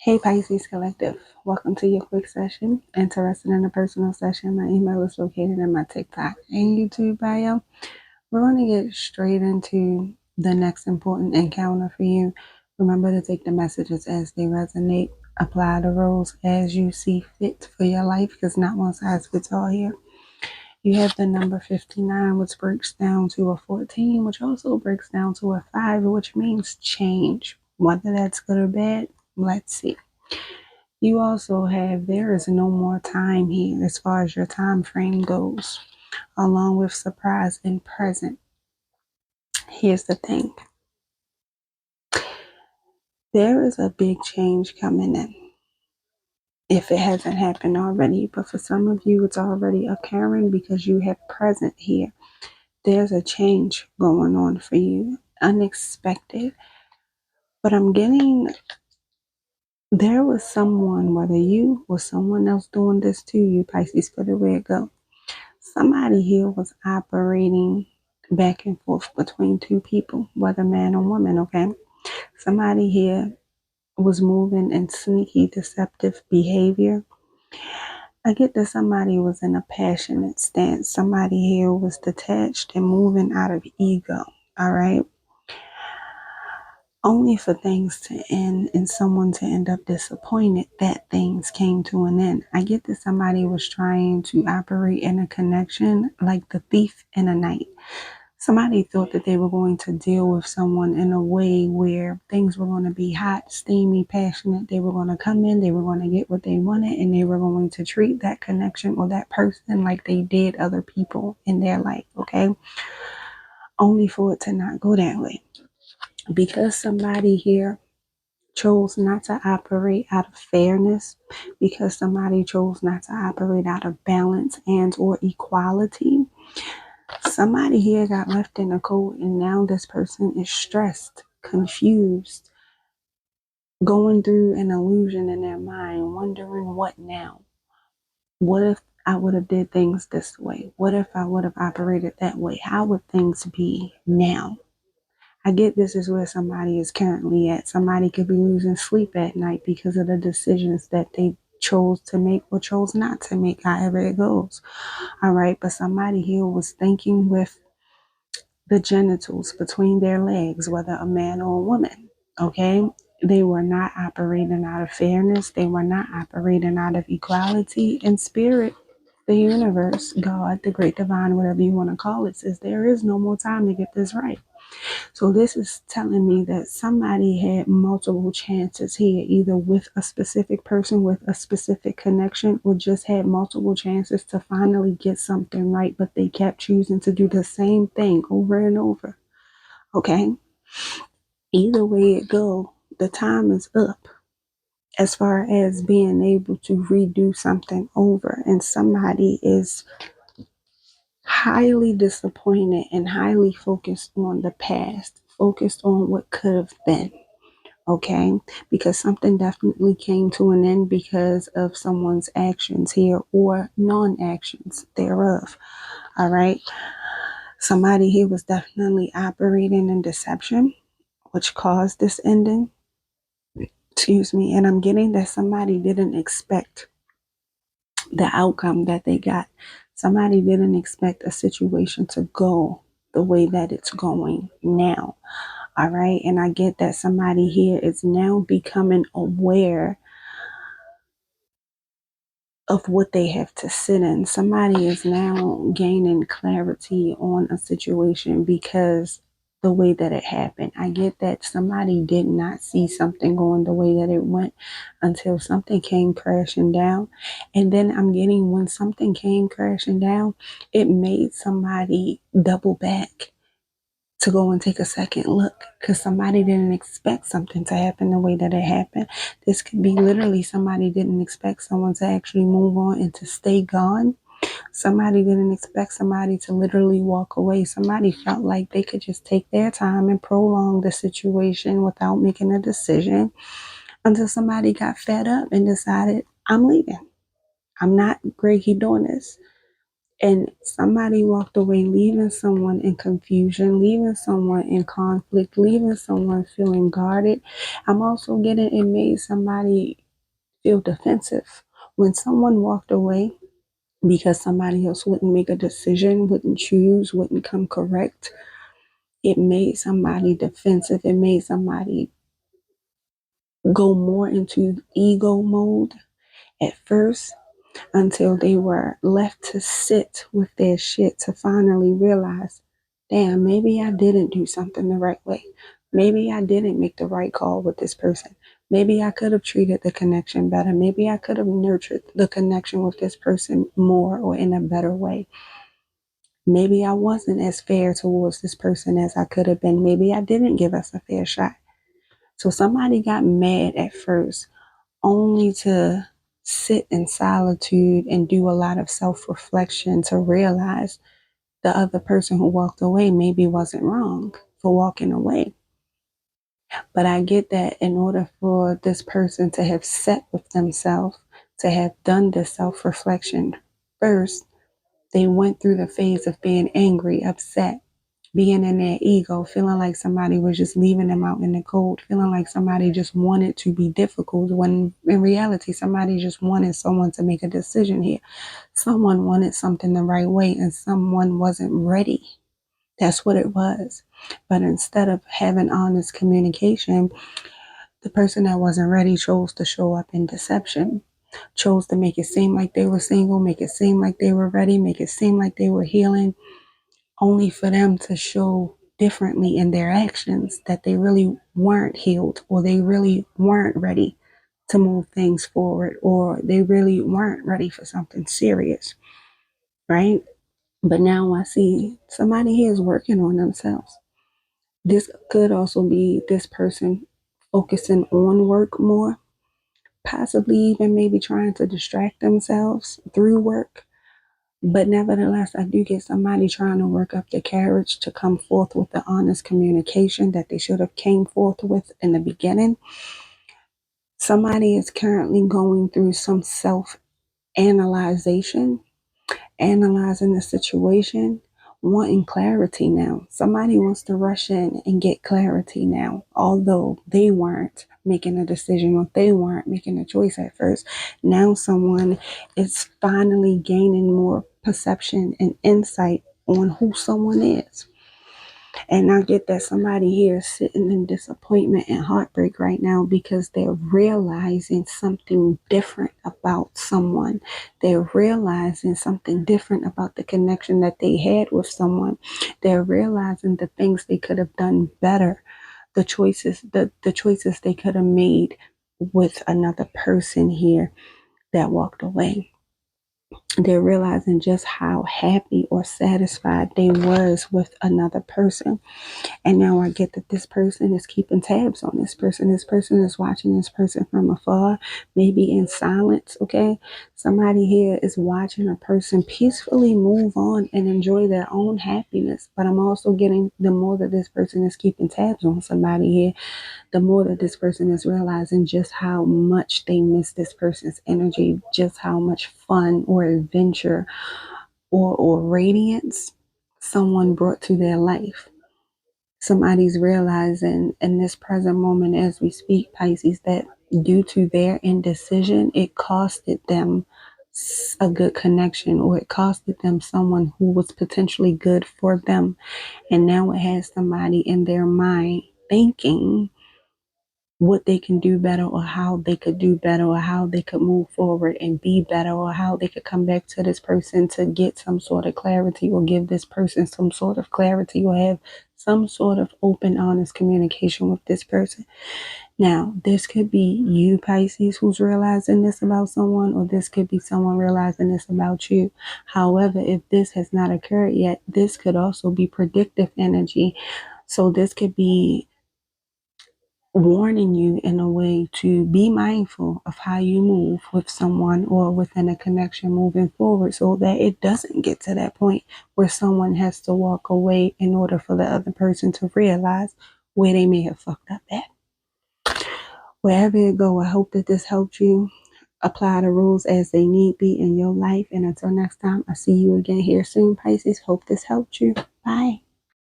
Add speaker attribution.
Speaker 1: Hey Pisces Collective, welcome to your quick session. Interested in a personal session? My email is located in my TikTok and YouTube bio. We're going to get straight into the next important encounter for you. Remember to take the messages as they resonate. Apply the rules as you see fit for your life because not one size fits all here. You have the number 59, which breaks down to a 14, which also breaks down to a 5, which means change. Whether that's good or bad, let's see. You also have there is no more time here as far as your time frame goes, along with surprise and present. Here's the thing. There is a big change coming in. If it hasn't happened already, but for some of you it's already occurring because you have present here. There's a change going on for you, unexpected. But I'm getting there was someone, whether you or someone else doing this to you, Pisces, put it where it go. Somebody here was operating back and forth between two people, whether man or woman, okay? Somebody here was moving in sneaky, deceptive behavior. I get that somebody was in a passionate stance. Somebody here was detached and moving out of ego, all right? Only for things to end and someone to end up disappointed that things came to an end. I get that somebody was trying to operate in a connection like the thief in the night. Somebody thought that they were going to deal with someone in a way where things were going to be hot, steamy, passionate. They were going to come in, they were going to get what they wanted, and they were going to treat that connection or that person like they did other people in their life, okay? Only for it to not go that way. Because somebody here chose not to operate out of fairness, because somebody chose not to operate out of balance and or equality, somebody here got left in a cold and now this person is stressed, confused, going through an illusion in their mind, wondering what now? What if I would have did things this way? What if I would have operated that way? How would things be now? I get this is where somebody is currently at. Somebody could be losing sleep at night because of the decisions that they chose to make or chose not to make, however it goes. All right. But somebody here was thinking with the genitals between their legs, whether a man or a woman. Okay. They were not operating out of fairness. They were not operating out of equality. In spirit, the universe, God, the great divine, whatever you want to call it, says there is no more time to get this right. So this is telling me that somebody had multiple chances here, either with a specific person, with a specific connection, or just had multiple chances to finally get something right, but they kept choosing to do the same thing over and over. Okay? Either way it go, the time is up as far as being able to redo something over, and somebody is highly disappointed and highly focused on the past, focused on what could have been. Okay, because something definitely came to an end because of someone's actions here or non-actions thereof. All right, somebody here was definitely operating in deception, which caused this ending. Excuse me, and I'm getting that somebody didn't expect the outcome that they got. Somebody didn't expect a situation to go the way that it's going now. All right. And I get that somebody here is now becoming aware of what they have to sit in. Somebody is now gaining clarity on a situation because the way that it happened. I get that somebody did not see something going the way that it went until something came crashing down. And then I'm getting when something came crashing down, it made somebody double back to go and take a second look because somebody didn't expect something to happen the way that it happened. This could be literally somebody didn't expect someone to actually move on and to stay gone. Somebody didn't expect somebody to literally walk away. Somebody felt like they could just take their time and prolong the situation without making a decision until somebody got fed up and decided, I'm leaving. I'm not great keep doing this. And somebody walked away, leaving someone in confusion, leaving someone in conflict, leaving someone feeling guarded. I'm also getting it made somebody feel defensive. When someone walked away because somebody else wouldn't make a decision, wouldn't choose, wouldn't come correct, it made somebody defensive. It made somebody go more into ego mode at first, until they were left to sit with their shit to finally realize, damn, maybe I didn't do something the right way. Maybe I didn't make the right call with this person. Maybe I could have treated the connection better. Maybe I could have nurtured the connection with this person more or in a better way. Maybe I wasn't as fair towards this person as I could have been. Maybe I didn't give us a fair shot. So somebody got mad at first, only to sit in solitude and do a lot of self reflection to realize the other person who walked away maybe wasn't wrong for walking away. But I get that in order for this person to have sat with themselves, to have done this self reflection first, they went through the phase of being angry, upset, being in their ego, feeling like somebody was just leaving them out in the cold, feeling like somebody just wanted to be difficult, when in reality, somebody just wanted someone to make a decision here. Someone wanted something the right way and someone wasn't ready. That's what it was. But instead of having honest communication, the person that wasn't ready chose to show up in deception, chose to make it seem like they were single, make it seem like they were ready, make it seem like they were healing, only for them to show differently in their actions that they really weren't healed, or they really weren't ready to move things forward, or they really weren't ready for something serious, right? But now I see somebody here is working on themselves. This could also be this person focusing on work more, possibly even maybe trying to distract themselves through work. But nevertheless, I do get somebody trying to work up the courage to come forth with the honest communication that they should have came forth with in the beginning. Somebody is currently going through some self-analyzation, analyzing the situation, wanting clarity now. Somebody wants to rush in and get clarity now, although they weren't making a decision or they weren't making a choice at first. Now someone is finally gaining more perception and insight on who someone is. And I get that somebody here is sitting in disappointment and heartbreak right now because they're realizing something different about someone. They're realizing something different about the connection that they had with someone. They're realizing the things they could have done better, the choices they could have made with another person here that walked away. They're realizing just how happy or satisfied they was with another person. And now I get that this person is keeping tabs on this person. This person is watching this person from afar, maybe in silence, okay? Somebody here is watching a person peacefully move on and enjoy their own happiness. But I'm also getting, the more that this person is keeping tabs on somebody here, the more that this person is realizing just how much they miss this person's energy, just how much fun or adventure or radiance someone brought to their life. Somebody's realizing in this present moment as we speak, Pisces, that due to their indecision, it costed them a good connection, or it costed them someone who was potentially good for them. And now it has somebody in their mind thinking what they can do better, or how they could do better, or how they could move forward and be better, or how they could come back to this person to get some sort of clarity, or give this person some sort of clarity, or have some sort of open, honest communication with this person. Now, this could be you, Pisces, who's realizing this about someone, or this could be someone realizing this about you. However, if this has not occurred yet, this could also be predictive energy. So this could be warning you in a way to be mindful of how you move with someone or within a connection moving forward, so that it doesn't get to that point where someone has to walk away in order for the other person to realize where they may have fucked up at. Wherever it go, I hope that this helped you. apply the rules as they need be in your life. And until next time, I'll see you again here soon, Pisces. Hope this helped you. Bye.